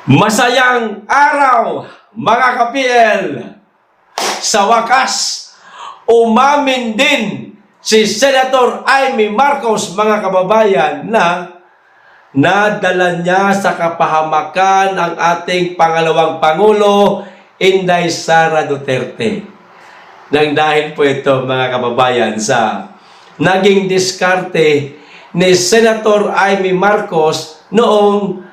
Masayang araw, mga ka-PL! Sa wakas, umamin din si Senator Amy Marcos, mga kababayan, na nadala niya sa kapahamakan ang ating pangalawang Pangulo, Inday Sara Duterte. Nang dahil po ito, mga kababayan, sa naging diskarte ni Senator Amy Marcos noong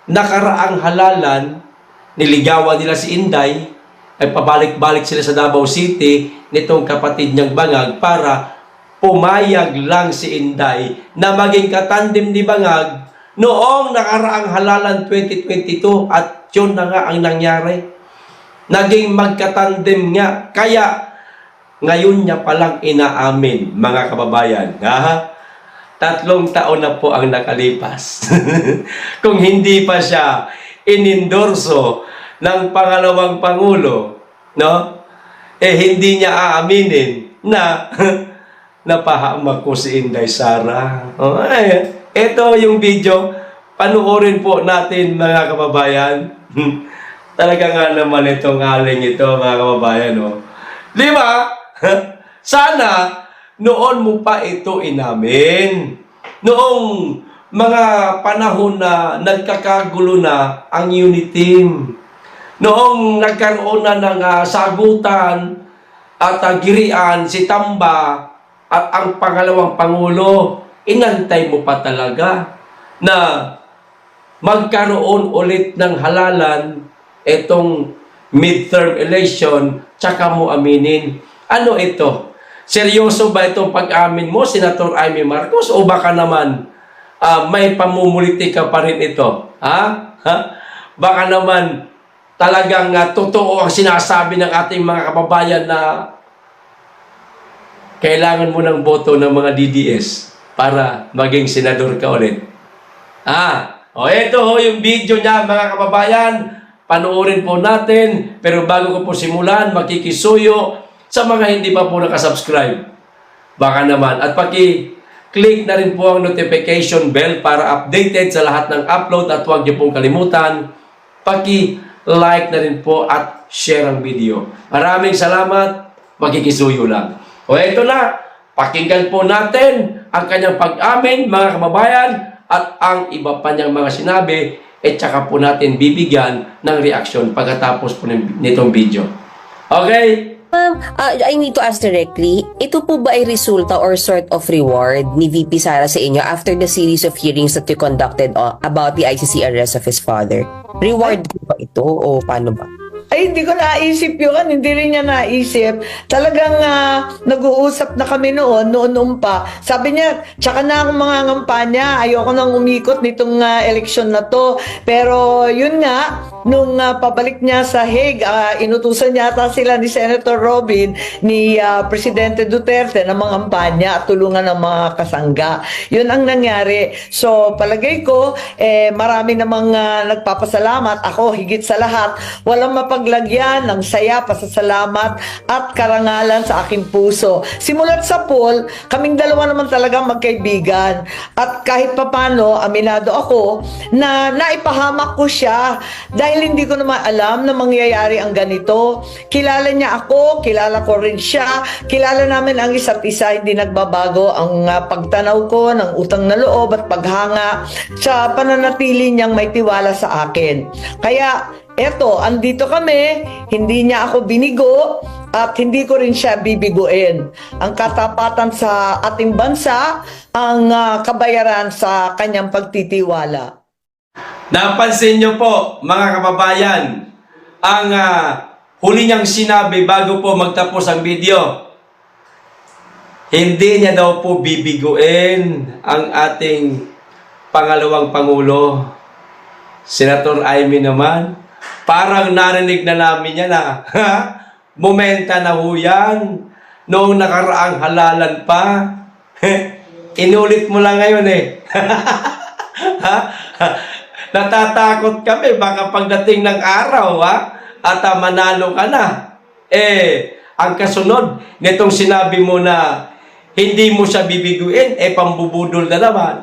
nakaraang halalan, niligawan nila si Inday, ay pabalik-balik sila sa Davao City nitong kapatid niyang Bangag para pumayag lang si Inday na maging katandem ni Bangag noong nakaraang halalan 2022 at yun na nga ang nangyari. Naging magkatandem nga. Kaya ngayon niya palang inaamin, mga kababayan. 3 taon na po ang nakalipas. Kung hindi pa siya inendorso ng pangalawang Pangulo, no? Hindi niya aaminin na napahamak ko si Inday Sara. Ito yung video. Panuorin po natin, mga kababayan. Talaga nga naman itong aling ito, mga kababayan. No? Di ba? Sana noon mo pa ito inamin. Noong mga panahon na nagkakagulo na ang unit team. Noong nagkaroon na ng sagutan at girian si Tamba at ang pangalawang Pangulo, inantay mo pa talaga na magkaroon ulit ng halalan itong midterm election, tsaka mo aminin. Ano ito? Seryoso ba itong pag-amin mo, Senator Amy Marcos? O baka naman may pamumuliti ka pa rin ito? Baka naman talagang totoo ang sinasabi ng ating mga kababayan na kailangan mo ng boto ng mga DDS para maging senador ka ulit. Ito yung video niya, mga kababayan. Panoorin po natin. Pero bago ko po simulan, makikisuyo sa mga hindi pa po nakasubscribe. Baka naman. At paki-click na rin po ang notification bell para updated sa lahat ng upload. At huwag niyo pong kalimutan, paki-like na rin po at share ang video. Maraming salamat. Makikisuyo lang. Ito na. Pakinggan po natin ang kanyang pag-amin, mga kababayan, at ang iba pa niyang mga sinabi, tsaka po natin bibigyan ng reaction pagkatapos po nitong video. Okay? I need to ask directly, ito po ba ay resulta or sort of reward ni VP Sara sa inyo after the series of hearings that you conducted about the ICC arrest of his father? Reward po ba ito o paano ba? Ay, hindi ko naisip yun. Hindi rin niya naisip. Talagang nag-uusap na kami noon pa. Sabi niya, tsaka na akong mga ngampanya. Ayoko nang umikot nitong eleksyon na to. Pero yun nga, nung pabalik niya sa Hague, inutusan yata sila ni Senator Robin, ni Presidente Duterte na mga ngampanya at tulungan ng mga kasangga. Yun ang nangyari. So, palagay ko, marami namang nagpapasalamat. Ako, higit sa lahat, walang paglagyan ng saya, pasasalamat at karangalan sa aking puso. Simulat sa poll, kaming dalawa naman talaga magkaibigan. At kahit papano, aminado ako na naipahamak ko siya dahil hindi ko naman alam na mangyayari ang ganito. Kilala niya ako, kilala ko rin siya, kilala namin ang isa't isa, hindi nagbabago ang pagtanaw ko ng utang na loob at paghanga sa pananatili niyang may tiwala sa akin. Kaya eto, andito kami, hindi niya ako binigo at hindi ko rin siya bibiguin. Ang katapatan sa ating bansa, ang kabayaran sa kanyang pagtitiwala. Napansin niyo po, mga kababayan, ang huli niyang sinabi bago po magtapos ang video. Hindi niya daw po bibiguin ang ating pangalawang Pangulo. Senator Amy naman, parang narinig na namin yan momenta na ho yan. Noong nakaraang halalan pa. Inulit mo lang ngayon Natatakot kami baka pagdating ng araw at manalo ka na. Ang kasunod nitong sinabi mo na hindi mo siya bibiguin, pambubudol na naman.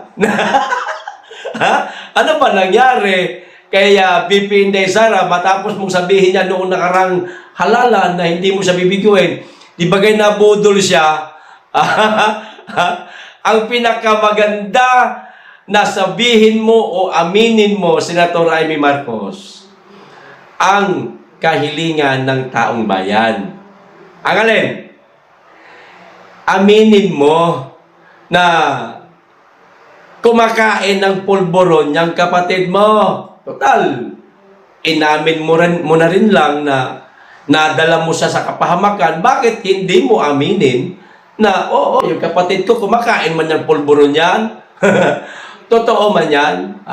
Ha? Ano ba nangyari? kay VP Inday Sara, matapos mong sabihin niya noong nakarang halalan na hindi mo siya bibiguin, di bagay nabudol siya, ang pinakamaganda na sabihin mo o aminin mo, Senator Amy Marcos, ang kahilingan ng taong bayan. Ang alin? Aminin mo na kumakain ng pulburon yung kapatid mo. Total, inamin mo na rin lang na nadala mo siya sa kapahamakan. Bakit hindi mo aminin na, oo, yung kapatid ko kumakain man yung pulburon yan? Totoo man yan?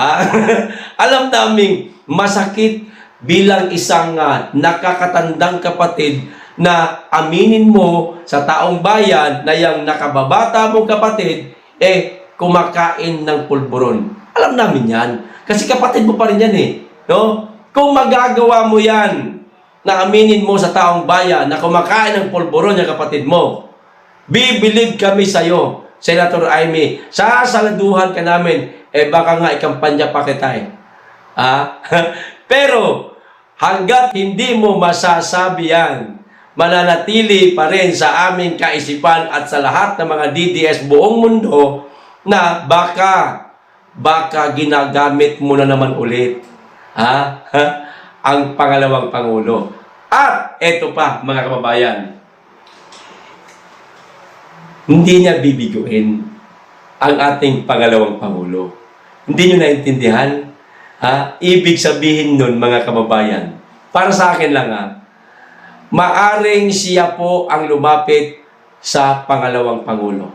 Alam naming masakit bilang isang nakakatandang kapatid na aminin mo sa taong bayan na yung nakababata mong kapatid, kumakain ng pulburon. Alam namin yan. Kasi kapatid mo pa rin yan no? Kung magagawa mo yan, na aminin mo sa taong bayan na kumakain ng pulburon yung kapatid mo, bibilib kami sa'yo, Senator Amy. Sasaladuhan ka namin, baka nga ikampanya pa kita Pero, hanggat hindi mo masasabi yan, mananatili pa rin sa aming kaisipan at sa lahat ng mga DDS buong mundo na baka ginagamit mo na naman ulit ang pangalawang Pangulo. At eto pa, mga kababayan, hindi niya bibiguin ang ating pangalawang Pangulo. Hindi niyo naintindihan? Ibig sabihin nun, mga kababayan, para sa akin lang maaring siya po ang lumapit sa pangalawang Pangulo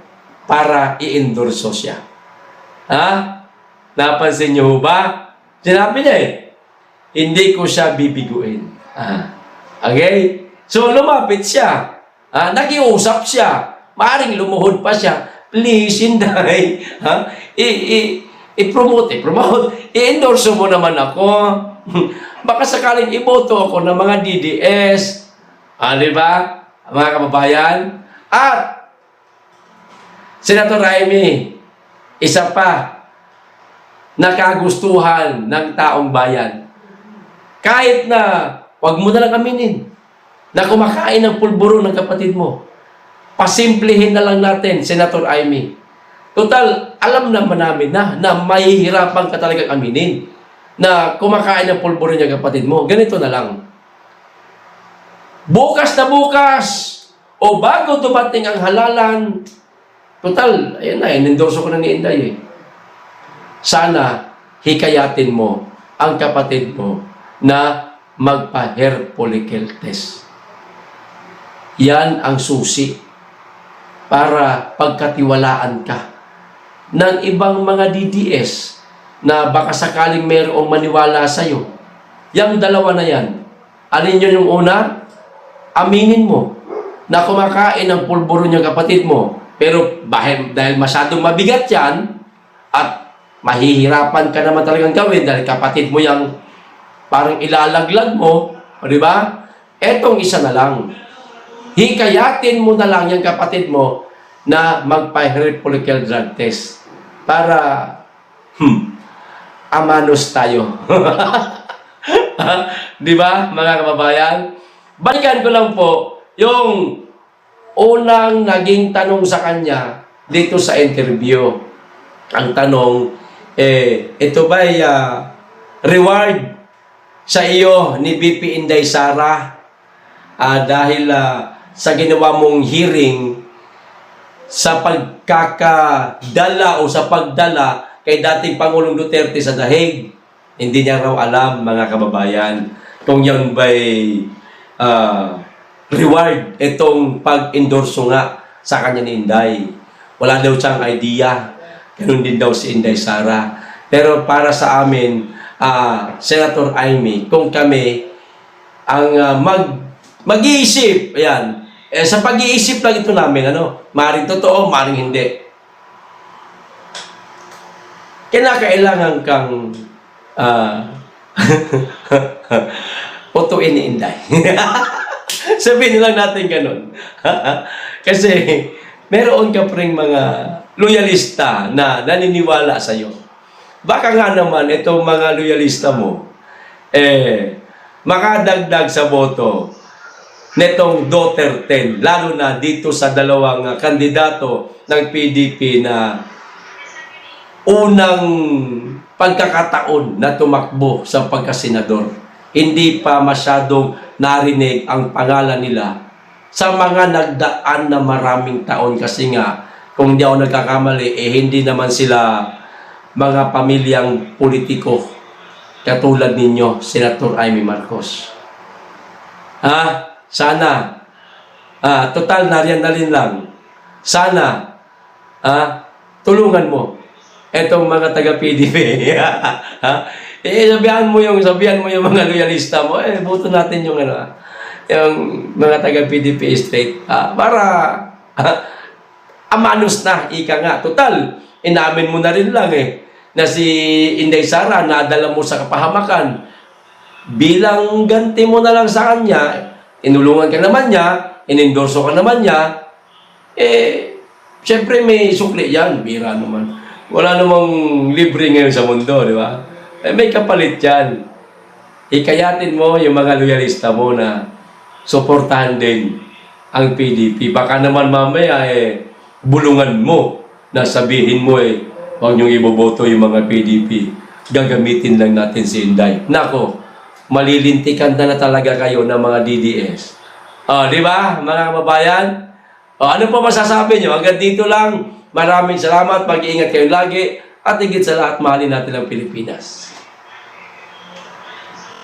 para i-endorso siya. Napansin niyo ba? Sinabi niya hindi ko siya bibiguin. Okay? So, lumapit siya. Nakiusap siya. Maaring lumuhod pa siya. Please, Inday. I-promote. I-endorso mo naman ako. Baka sakaling iboto ako ng mga DDS. Di ba? Mga kababayan. At, Senator Amy, isa pa, nakagustuhan ng taong bayan. Kahit na, wag mo na lang aminin, na kumakain ng pulburo ng kapatid mo. Pasimplihin na lang natin, Senator Amy. Total, alam naman namin na mahihirapan ka talagang aminin na kumakain ng pulburo ng kapatid mo. Ganito na lang. Bukas na bukas, o bago dumating ang halalan, total, ayan na, inendorso ko na ni Inday Sana, hikayatin mo ang kapatid mo na magpa-hair follicle test. Yan ang susi para pagkatiwalaan ka ng ibang mga DDS na baka sakaling mayroong maniwala sa'yo. Yang dalawa na yan. Alin yun yung una? Aminin mo na kumakain ng pulburo yung kapatid mo. Pero dahil masyadong mabigat yan at mahihirapan ka naman talagang gawin dahil kapatid mo yung parang ilalaglag mo, di ba? Etong isa na lang. Hikayatin mo na lang yung kapatid mo na magpa-hair follicle drug test para amanos tayo. Di ba, mga kababayan? Balikan ko lang po yung unang naging tanong sa kanya dito sa interview. Ang tanong, ito ba'y reward sa iyo ni VP Inday Sara dahil sa ginawa mong hearing sa pagkakadala o sa pagdala kay dating Pangulong Duterte sa Dahig? Hindi niya raw alam, mga kababayan, kung yan ba'y reward itong pag-endorso nga sa kanya ni Inday. Wala daw siyang idea. Ganun din daw si Inday Sara. Pero para sa amin, Senator Amy, kung kami ang mag-iisip, ayan, sa pag-iisip lang ito namin, maring totoo, maring hindi. Kinakailangan kang putuin ni Inday. Sabihin lang natin ganun. Kasi meron ka pa rin mga loyalista na naniniwala sa iyo. Baka nga naman itong mga loyalista mo makadagdag sa boto netong Duterte, lalo na dito sa dalawang kandidato ng PDP na unang pagkakataon na tumakbo sa pagkasenador. Hindi pa masyadong narinig ang pangalan nila sa mga nagdaan na maraming taon kasi nga, kung hindi ako nagkakamali, hindi naman sila mga pamilyang politiko katulad ninyo, Senator Amy Marcos. Sana, total nariyan na rin lang, sana, tulungan mo etong mga taga-PDP. Sabihan mo yung mga loyalista mo, boto natin yung yung mga taga-PDP straight, para amanos na, ika nga. Total, inamin mo na rin lang na si Inday Sara nadala mo sa kapahamakan. Bilang ganti mo na lang sa kanya, inulungan ka naman niya, inendorso ka naman niya, syempre may sukli yan, bira naman. Wala namang libre ngayon sa mundo, di ba? May kapalit yan. Hikayatin mo yung mga loyalista mo na suportahan din ang PDP. Baka naman mamaya bulungan mo na sabihin mo huwag niyong iboboto yung mga PDP. Gagamitin lang natin si Inday. Nako, malilintikan na talaga kayo ng mga DDS. Di ba, mga kababayan? Ano pa masasabi niyo? Hanggang dito lang. Maraming salamat. Mag-iingat kayo lagi. At higit sa lahat, mahalin natin ang Pilipinas.